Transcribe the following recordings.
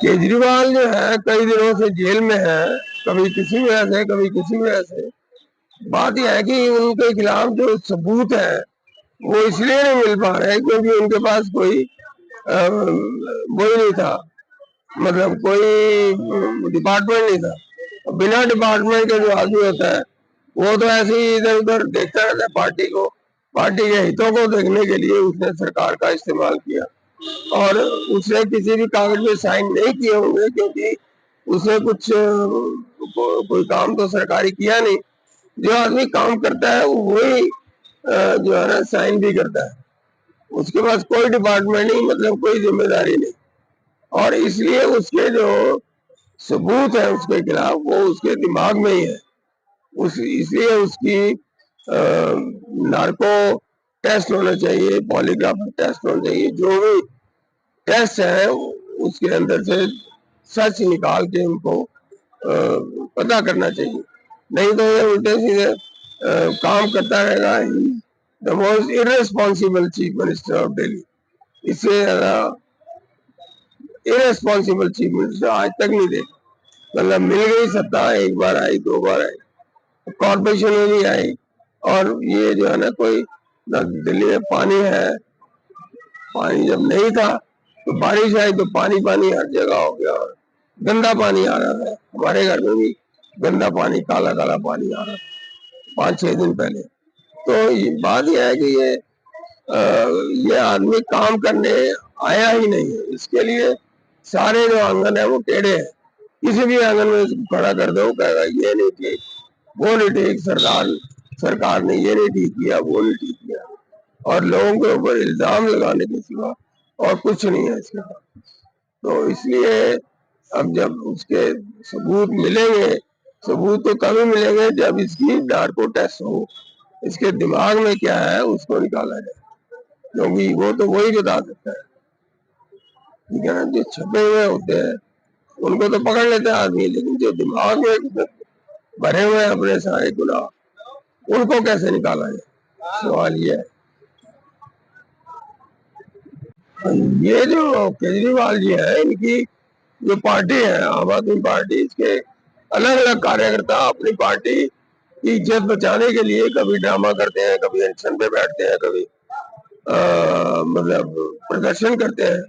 केजरीवाल जो है कई दिनों से जेल में है, कभी किसी वजह से कभी किसी वजह से। बात यह है कि उनके खिलाफ जो सबूत है वो इसलिए नहीं मिल पा रहे क्योंकि उनके पास कोई वो ही नहीं था, मतलब कोई डिपार्टमेंट नहीं था। बिना डिपार्टमेंट के जो आदमी होता है वो तो ऐसे ही इधर उधर देखता रहता है पार्टी को, पार्टी के हितों को देखने के लिए उसने सरकार का इस्तेमाल किया और उसने किसी भी कागज में साइन नहीं किए होंगे क्योंकि उसने कुछ कोई काम तो सरकारी किया नहीं। जो आदमी काम करता है वही जो है ना साइन भी करता है, उसके पास कोई डिपार्टमेंट नहीं, मतलब कोई जिम्मेदारी नहीं। और इसलिए उसके जो सबूत है उसके खिलाफ वो उसके दिमाग में ही है। इसलिए उसकी नार्को टेस्ट होना चाहिए, पॉलीग्राफ टेस्ट होना चाहिए, जो भी टेस्ट है उसके अंदर से सच निकाल के उनको पता करना चाहिए। नहीं तो ये उल्टे सीधे काम करता रहेगा। The most irresponsible chief minister of Delhi, इससे ज्यादा इरेस्पॉन्सिबल चीफ मिनिस्टर आज तक नहीं देखा। मतलब मिल गई सत्ता, एक बार आई दो बार आई, कॉर्पोरेशन में भी आई, और ये जो है ना कोई ना दिल्ली में पानी है, पानी जब नहीं था तो बारिश आई तो पानी पानी हर जगह हो गया, और गंदा पानी आ रहा है। हमारे घर में भी गंदा पानी, काला काला पानी आ रहा है 5-6 दिन पहले। तो बात यह है कि ये आदमी काम करने आया ही नहीं है, इसके लिए सारे जो आंगन है वो टेढ़े हैं। किसी भी आंगन में खड़ा कर दो कहेगा ये नहीं ठीक, वो नहीं ठीक, सरकार ने ये नहीं ठीक किया, वो नहीं ठीक किया, और लोगों के ऊपर इल्जाम लगाने के सिवा और कुछ नहीं है इसके पास। तो इसलिए अब जब उसके सबूत मिलेंगे, सबूत तो तभी मिलेंगे जब इसकी नार्को टेस्ट हो, इसके दिमाग में क्या है उसको निकाला जाए, क्योंकि वो तो वही बता सकता है। ठीक है ना, जो छपे हुए होते हैं उनको तो पकड़ लेते हैं आदमी, लेकिन जो दिमाग में भरे हुए हैं अपने सारे गुनाह, उनको कैसे निकाला जाए, सवाल ये है। ये जो केजरीवाल जी है, इनकी जो पार्टी है आम आदमी पार्टी, इसके अलग अलग कार्यकर्ता अपनी पार्टी की इज्जत बचाने के लिए कभी ड्रामा करते हैं, कभी अनशन पे बैठते हैं, कभी मतलब प्रदर्शन करते हैं।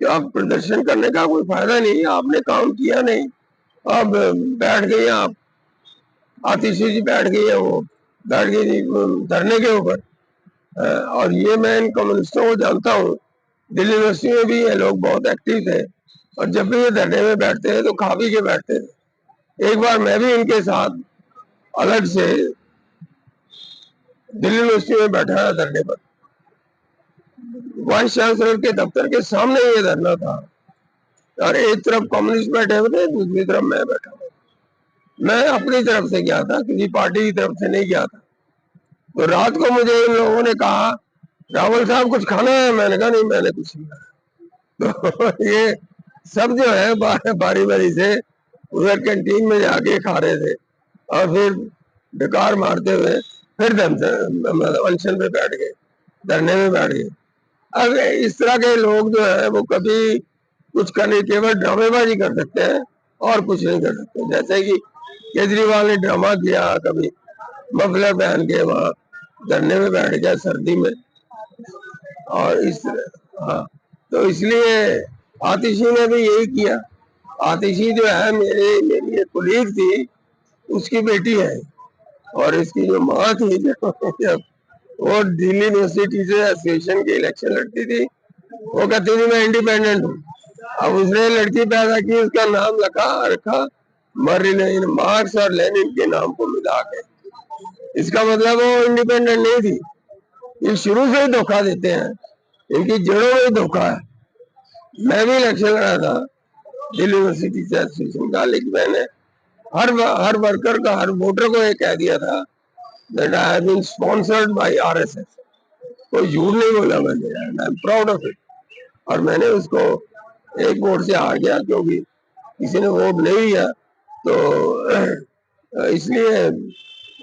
कि आप प्रदर्शन करने का कोई फायदा नहीं, आपने काम किया नहीं, अब बैठ गए आप, आतिशी जी बैठ गई है, वो बैठ गई धरने के ऊपर। और ये मैं इन कम्युनिस्टों को जानता हूँ, दिल्ली यूनिवर्सिटी में भी ये लोग बहुत एक्टिव थे, और जब भी ये धरने में बैठते हैं तो खा पी के बैठते थे। एक बार मैं भी इनके साथ अलग से दिल्ली यूनिवर्सिटी में बैठा था धरने पर, वाइस चांसलर के दफ्तर के सामने ये धरना था, और एक तरफ कम्युनिस्ट बैठे हुए थे, दूसरी तरफ मैं बैठा हुआ। मैं अपनी तरफ से गया था, किसी पार्टी की तरफ से नहीं गया था। तो रात को मुझे इन लोगों ने कहा रावल साहब कुछ खाना है, मैंने कहा नहीं मैंने कुछ नहीं खाया। तो ये सब जो है बारी बारी से उधर कैंटीन में जाके खा रहे थे, और फिर बेकार मारते हुए फिर अनशन पे बैठ गए, धरने में बैठ गए। अब इस तरह के लोग जो है वो कभी कुछ करने, केवल ड्रामेबाजी कर सकते हैं और कुछ नहीं कर सकते। जैसे कि केजरीवाल ने ड्रामा किया, कभी मफलर पहन के वहां धरने में बैठ गया सर्दी में, और इस तरह। हाँ, तो इसलिए आतिशी ने भी यही किया। आतिशी जो है मेरी एक कुलीग थी, उसकी बेटी है, और इसकी जो माँ थी जब वो दिल्ली यूनिवर्सिटी से एसोसिएशन के इलेक्शन लड़ती थी, वो कहती थी मैं इंडिपेंडेंट हूँ। अब उसने लड़की पैदा की, उसका नाम रखा मर्लिन मार्क्स और लेनिन के नाम को मिला के। इसका मतलब वो इंडिपेंडेंट नहीं थी। ये शुरू से ही धोखा देते हैं, इनकी जड़ों में धोखा है। मैं भी इलेक्शन लड़ा था दिल्ली यूनिवर्सिटी से एसोसिएशन का, लेकिन मैंने हर वर्कर का, हर वोटर को ये कह दिया था that I have been sponsored by RSS। कोई झूठ नहीं बोला मैंने, and I'm proud of it। और मैंने उसको एक वोट से हार गया क्योंकि किसी ने वोट नहीं दिया, तो इसलिए।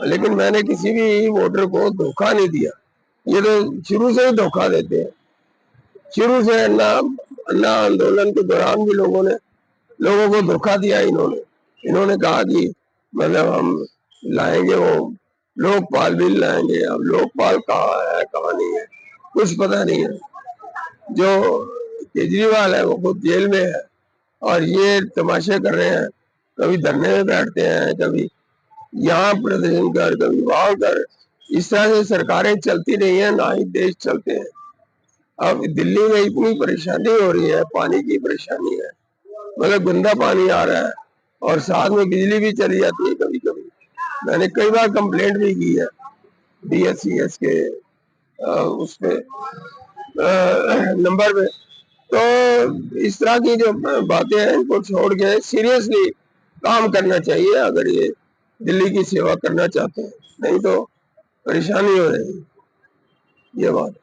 लेकिन मैंने किसी भी वोटर को धोखा नहीं दिया। ये तो शुरू से ही धोखा देते हैं। शुरू से अन्ना आंदोलन के दौरान भी लोगों ने लोगों को धोखा दिया इन्होंने। इन्होंने कहा कि मतलब हम लाएंगे वो लोकपाल बिल लाएंगे। अब लोकपाल कहाँ है कहाँ नहीं है कुछ पता नहीं है। जो केजरीवाल है वो खुद जेल में है और ये तमाशे कर रहे हैं। कभी धरने में बैठते हैं, कभी यहाँ प्रदर्शन कर, कभी वहां कर। इस तरह से सरकारें चलती नहीं है, ना ही देश चलते हैं। अब दिल्ली में इतनी परेशानी हो रही है, पानी की परेशानी है, मतलब गंदा पानी आ रहा है और साथ में बिजली भी चली जाती है कभी कभी। मैंने कई बार कंप्लेंट भी की है DSCS के उस पे नंबर पे। तो इस तरह की जो बातें हैं इनको छोड़ के सीरियसली काम करना चाहिए अगर ये दिल्ली की सेवा करना चाहते हैं, नहीं तो परेशानी हो रही है। ये बात।